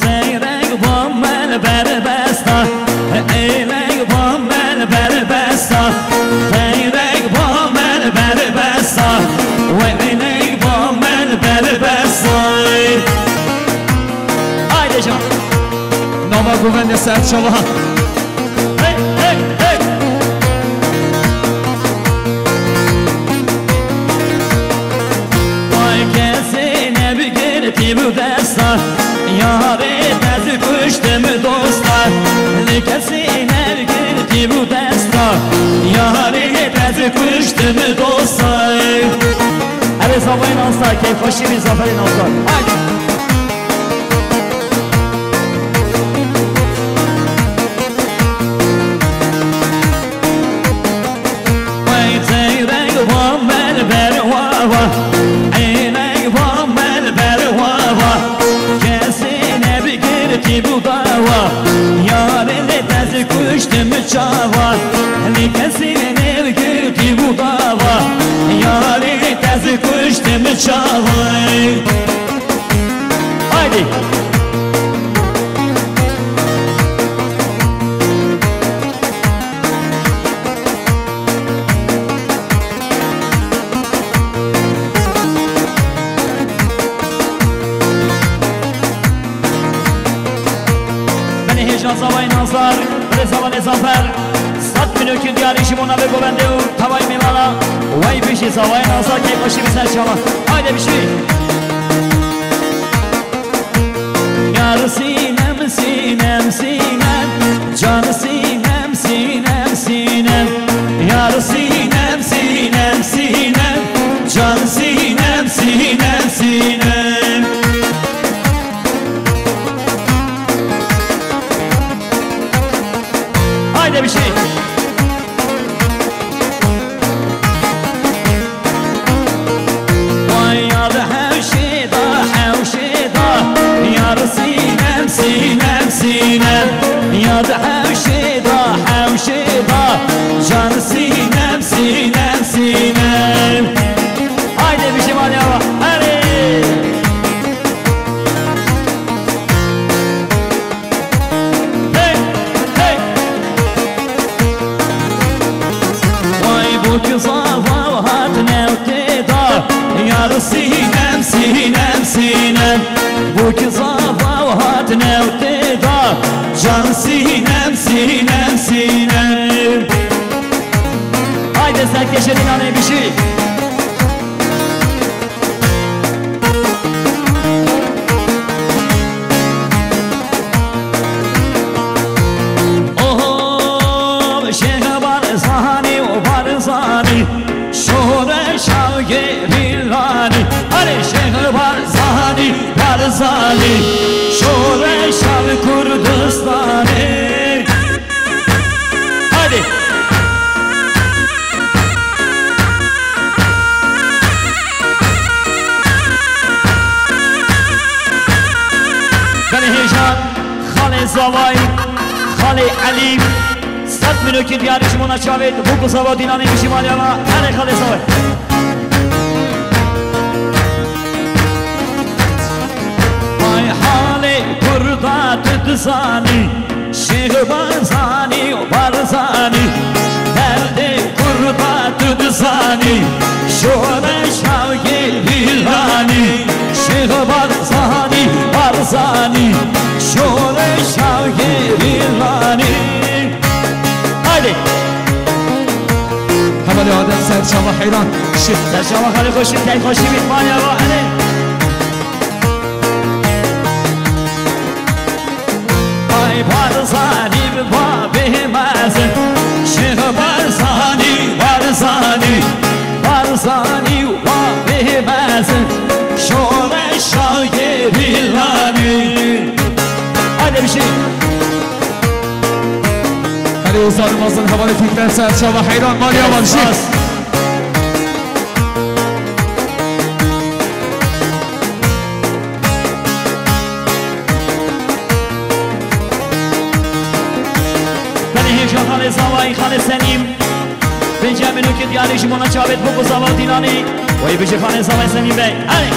تیرک با من بر بستا ایرک با من بر بستا تیرک با من بر بستا و ایرک با من بر بستا haydi can Nova Güvenli Sert Çalan hey hey hey vay kesine bir girdi bu desta yâre dezi kuştu mu dostlar kesine bir girdi bu desta yâre dezi kuştu mu dostlar hadi zabayın olsa keyif hoşu bir zaferin olsa haydi bu dava yarele tezi kuştu mu çava likesine girdi bu dava yarele tezi kuştu mu çava haydi Zavay nazar, rezavane zafer Sat minökün diyar işim ona ve govende u Tavay milana, vay bir şey zavay nazar Keyif başı bir sen çala, haydi bir şey Yar sinem, sinem, sinem Canı sinem, sinem, sinem Yar sinem, sinem, sinem Canı sinem, sinem, sinem haydi bir şey vay yar hevşida hevşida yar sinem sinem sinem yar hevşida hevşida can sinem sinem sinem haydi bir şey var ya hadi yar sinem sinem sinem bu kıza vahat nevteda can sinem sinem sinem haydi sen keşedin anne bir şey oho şeyh barzani o barzani şore şavgerillani hadi şeyh barzani barzani şore şav Kurdistani hadi beni heyecan Khale Zavay Khale Ali Sat minökün diyar işim ona çavet bu kısa dinanı işim alyama hadi Khale Zavay kurda tützani şeyh barzani barzani nerede kurda tützani şöyle şavgelilani şeyh barzani barzani şöyle şavgelilani haydi Hamali Adem Serçava Hayran Serçava Hayran koşun tek koşun bitman ya hadi barzani babemezin şeyh barzani barzani barzani babemezin şöyle şagerillani hadi bir şey hadi uzanmazın havalı Fikret Serçava Hayran var ya var şey Khale Zavay Khale Senim Benjamin Ökü diyarı Şimona Çavet Buku Zaval Dinani Vay Bıcı Khale Zavay Senim Bey hadi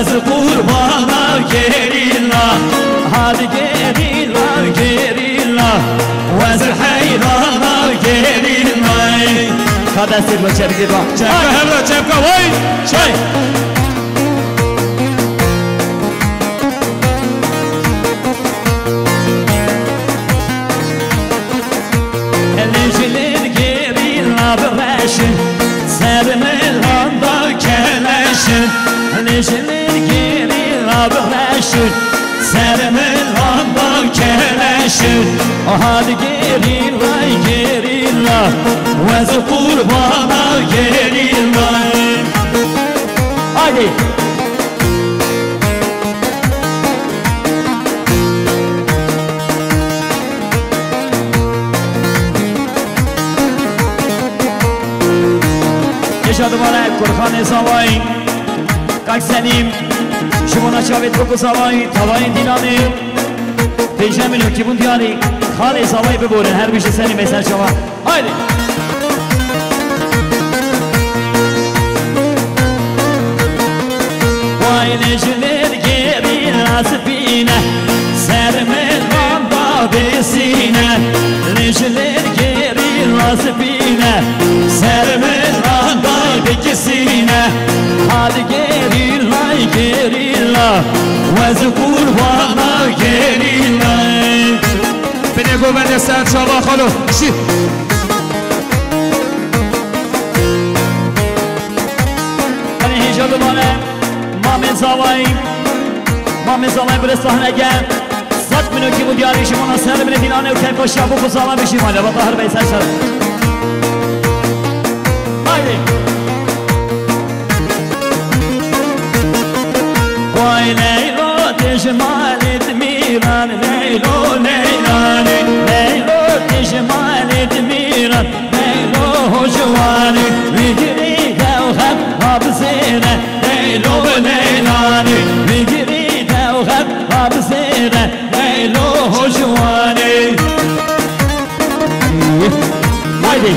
وز قربانا گریلا هادی گریلا گریلا وز حیرانا گریلا خداستی با چرگی با چپکا همراه چپکا وای چای Eliciler geriler beşin Sermelanda keleşin Eliciler geriler beşin Sermelanda keleşin Hadi geriler geriler Vez kurbana geriler Hadi Yaşadım alep Kurhan Zavay Kalk senim Şumuna çavet koku Zavay Tavayın dinanı Peyşemin hükümün diyarı Khale Zavay bebore her bir şey senin mesel çava Haydi Vay neciler geri nasibine Sermelanda besine Neciler geri nasibine Sermelanda bekisine Hadi gerilla gerilla Vez kurbana gerilla Bine gövende sen çaba khalo Şi Hani hicadı bana Mamen Zavay böyle sahne gel Sat minü ki bu diyar işim ona ser bile dinane Uken koşya bu kuzala bir şey hala Batahar Bey sen şarap Haydi Vay Leylo tecmal etmiran Leylo leylani Leylo tecmal etmiran Leylo hocuvani Vigri gevheb habzire Leylo leylani Vigri gevheb habzire Leylo hocuvani Haydi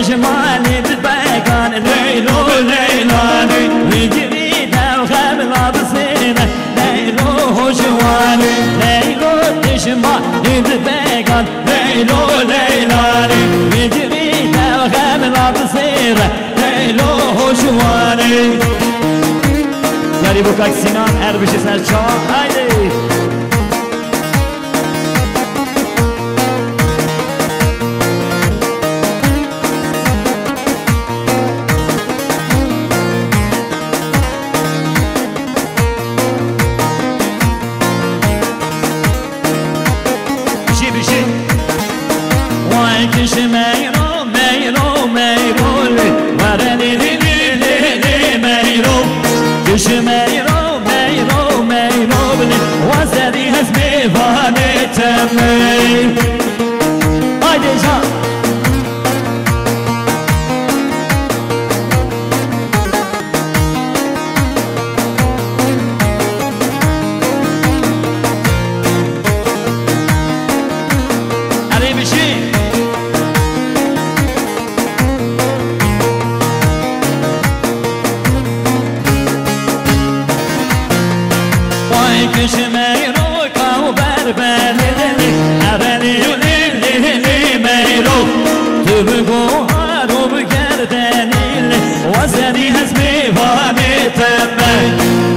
Cemalit began Leylo leylani Vigri devhem labzine Leylo hocvani Leylo cemalit began Leylo leylani Vigri devhem labzine Leylo hocvani Yani bu kaç Sinan Erbişi Selçuk Haydi Meyro, meyro, meyro, vareli li li li li meyro. Kiş meyro, meyro, meyro, vazedi hazmi vanetem. Haydi can. Ali bir şey. Meyro kavber belli Ebeli li meyro Tübü guharu gerdenil Vazeni hazmi vanetem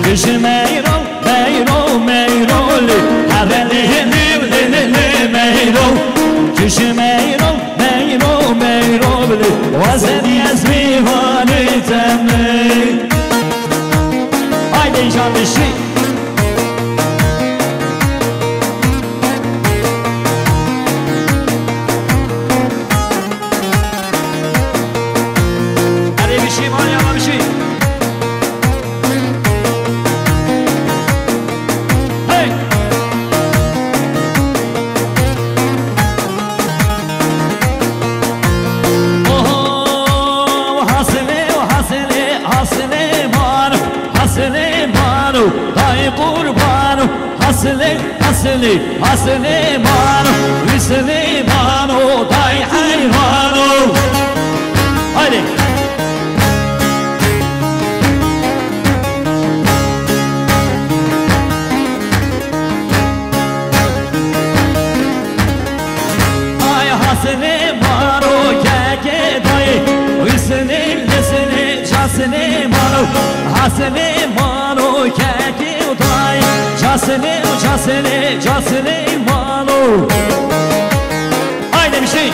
Kış meyro, meyro, meyro Ebeli li meyro Kış meyro, meyro, meyro Vazeni hazmi vanetem Haydi canlı şey حسلی مانو ویسلی مانو دای حیوانو هایده آی حسلی مانو که دای ویسلی لسلی جسلی مانو حسلی مانو که دای جسلی مانو هایده میشی هی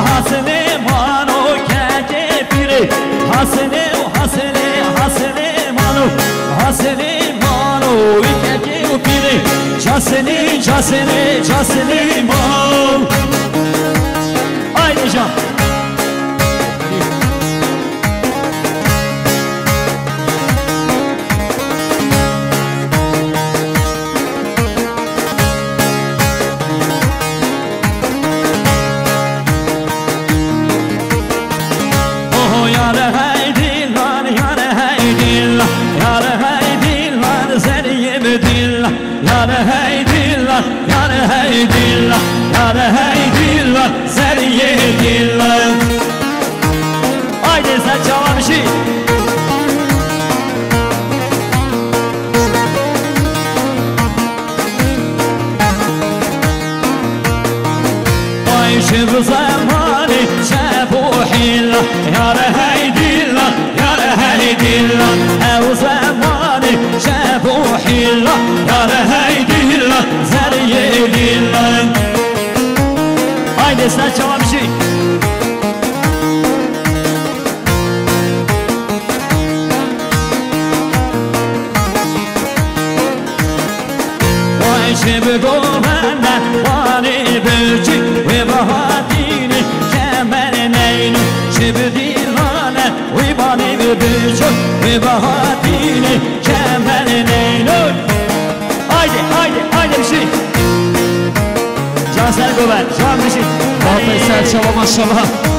حسلی مانو که پیره حسلی مانو حسلی مانو که پیره جسلی مانو هایده جان Seriye diller Haydi sen çalan bir şey Ay şu zamanı şebuhilla Yâre heydilla Yâre heydilla Ev zamanı şebuhilla Yâre heydilla Seriye diller Haydi sen çalan bir şey Vay şebi govenden Vani bölçük ve bahatini Kemerneynu Şebi dilane Ve bani bölçük ve bahatini Kemerneynu Haydi bir şey Cansel Gover, Can bir şey Muhammed Serçava maşallah.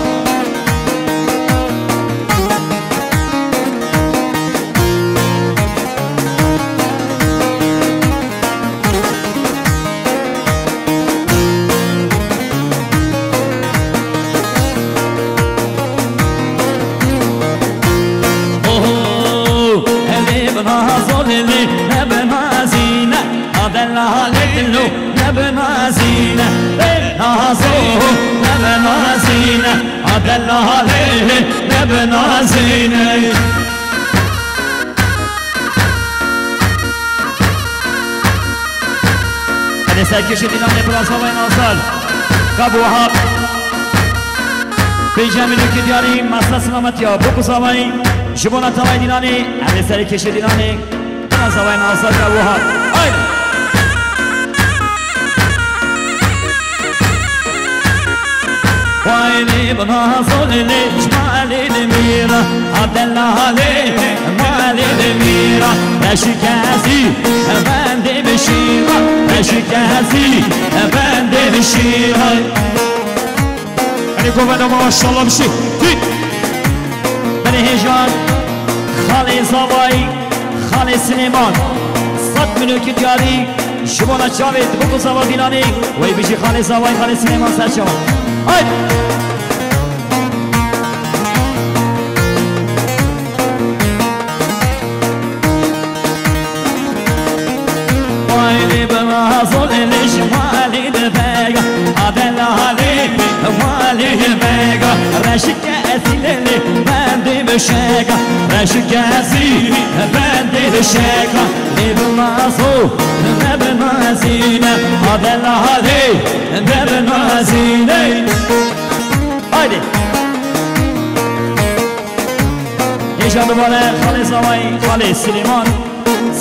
Adel aleyhi nebe nazine Hadi serkeşi dinamle plasavayın alsal Kabu Vahab Beycamil ülke diyari Masla sınamat ya Boku savayın Jibona tavay dinani Hadi serkeşi dinani Plasavayın alsal Kabu Vahab Haydi Vayli bana solili Cmalili mira Adellali Malili mira Beşikezi Efendi bişira Beşikezi Efendi bişira Hani kovada maşallah bir şey. Beni heyecan Khali Zavay Khali Süleyman Sat mülkü diyari Şibona Çavet Buku Zava Dilani Vay bişi Khali Zavay Khali Süleyman Serçava Haydi Vayli bana zolili Şimali de bega Adellali Vali bega Reşikesili Bendi bişega Reşikesi Bendi bişega Libin nasu Nebin nazine Adellali Nebin nazine Haydi Yeşadı bana Khali Zavay Khali Süleyman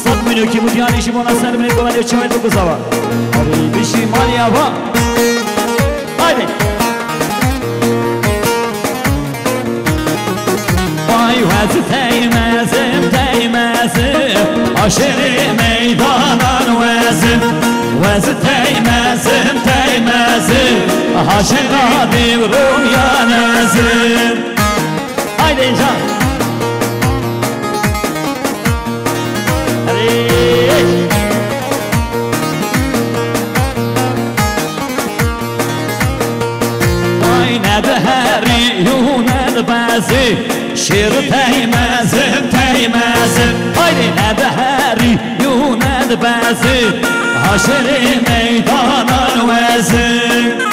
Sat mülki mutiyani Şibona Sermini Koveli Çavet Buku Zava Abi bişi Maliya va Haydi Vay vazı teymezim Aşırı haşera devrum ya nezir. Haydi can. Heri yuner bazı şir teymezim teymezim. Haydi nede heri yuner bazı haşeri meydanan vezim.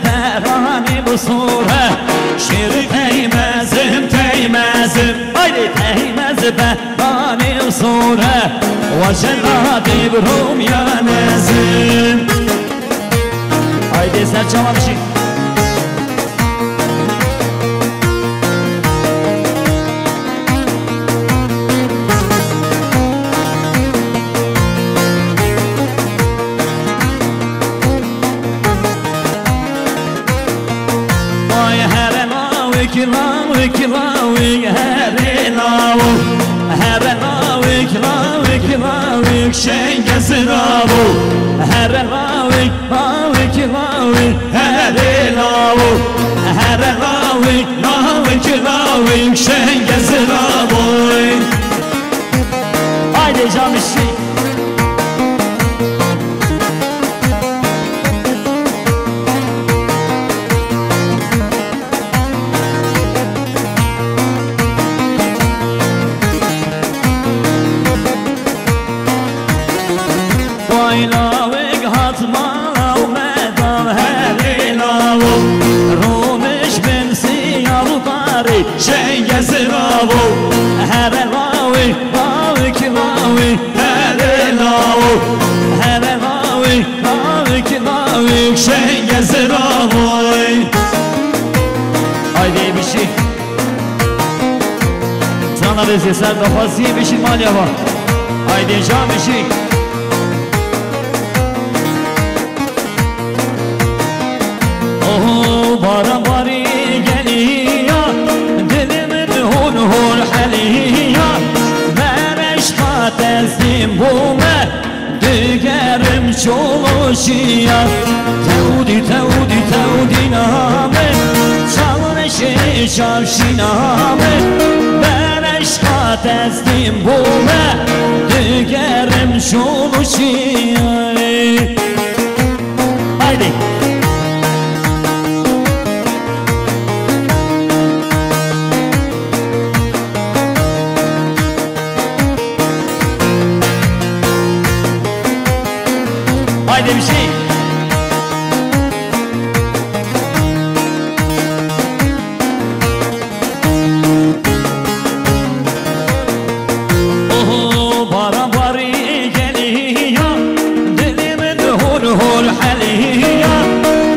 Berani bu sure şir teymezim teymezim. Haydi teymez berani bu sure ve cennet ibrum ya nezim. Haydi serçama bir şey. Lavik lavik heri lavuk heri lavik şengesi lavuk heri lavik heri lavuk heri lavik şengesi lavuk. Haydi camişi. Lavik hatma lavmedan heri lavuk Rumiş bin siyavu bari şengesi lavuk heri lavik heri lavuk heri lavik şengesi lavuk. Haydi bir şey sana bizi sen kafası bir şey mal yava. Haydi can bir şey. Bara bari geliyor dilimin hun hun haliyor. Ben eşka teslim bume digerim çoluşuyor. Tevdi name çalneşi çarşı name. Ben eşka teslim bume digerim çoluşuyor. Haydi. Haydi bir şey. Oho bara bari geliyor dilimin hur hur haliyor.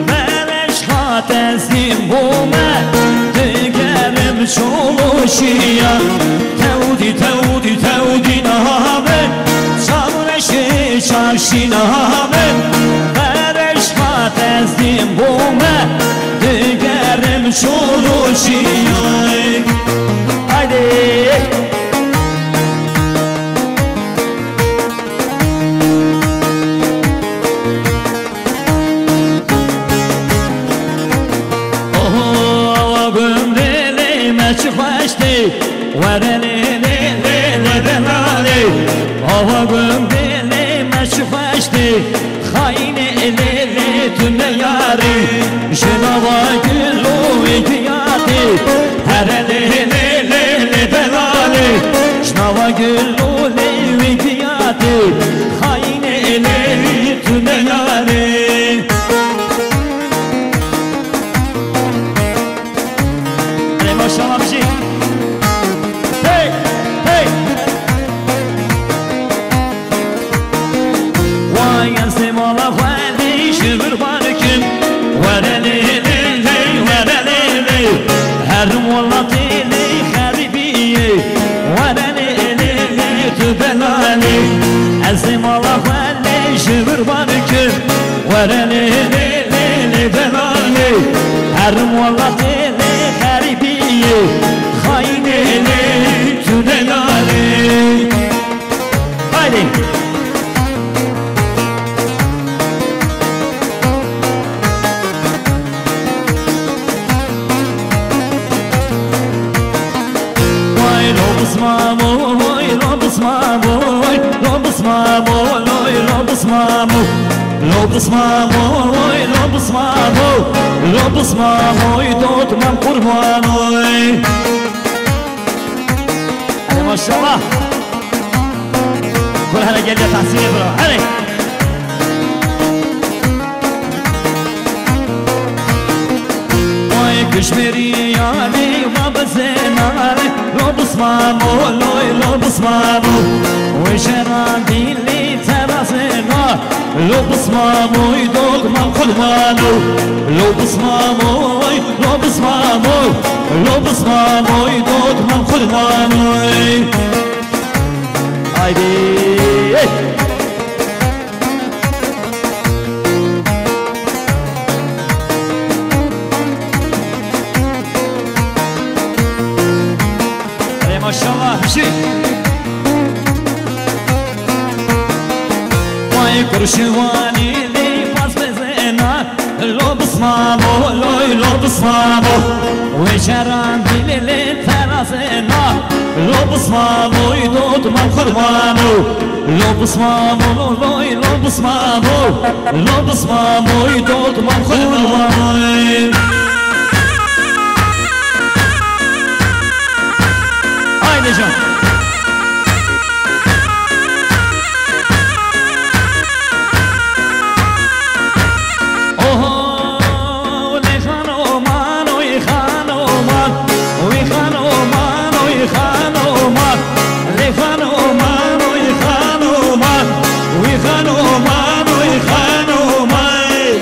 Ben eşka teslim bume digerim çoluşuyor. Tevdi name çalneşi çarşı name. Ben eşka teslim bume digerim çoluşuyor. Haydi. Oho gümrelime çıkmıştı Hava gümrelime çıkmıştı Hayne elele tüne yari Şenava gülü ikiyati Her elele belali Şenava gülü ikiyati Hayne elele tüne yari. Hadi maşallah bir şey. Her mulatili بسماموی رو بسماموی رو بسماموی رو بسمامو رو بسماموی رو بسمامو رو بسماموی دوت من قربانوی هلا ما شاء الله كل هلا جلدة تحسين برا هلا كشميري يعني ما بزينا لو بسمامو لو بسمامو وشرادي اللي تراسنا لو بسمامو يدوق ما خلمانو لو بسمامو لو بسمامو لو بسمامو يدوق ما خلمانو هايدي ما شاء الله بشي ما يكرشواني لي باس بزينا لو بسمامو لو بسمامو وشران دي لي تراسنا لو بسمامو يدوت ما خرمانو لو بسمامو لو بسمامو لو بسمامو يدوت ما خرمانو نجم اوه لخانو مان ويخانو مان ويخانو مان ويخانو مان لخانو مان ويخانو مان ويخانو مان ويخانو مان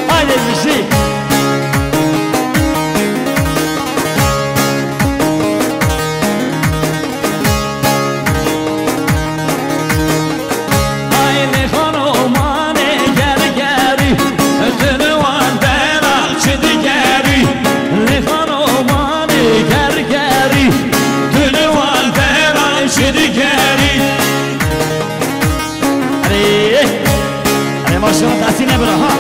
هذا المشي ما شاء الله تحسين ابرا ها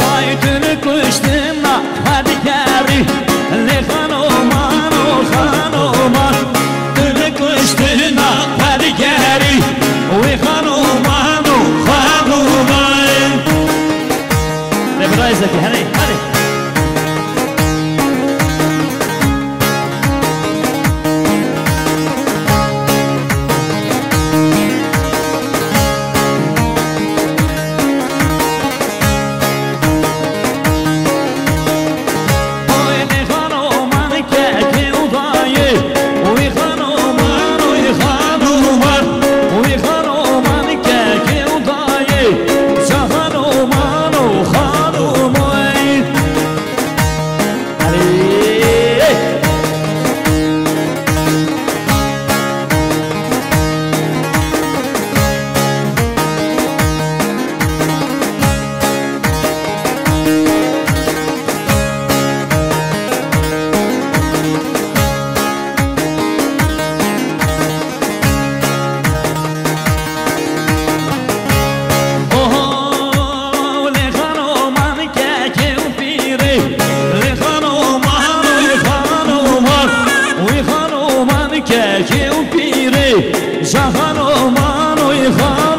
وايتن كشتنا هادي كاري اللي خانو مان تن كشتنا هادي كاري وخانو مان نبرايزك هني جهان و من و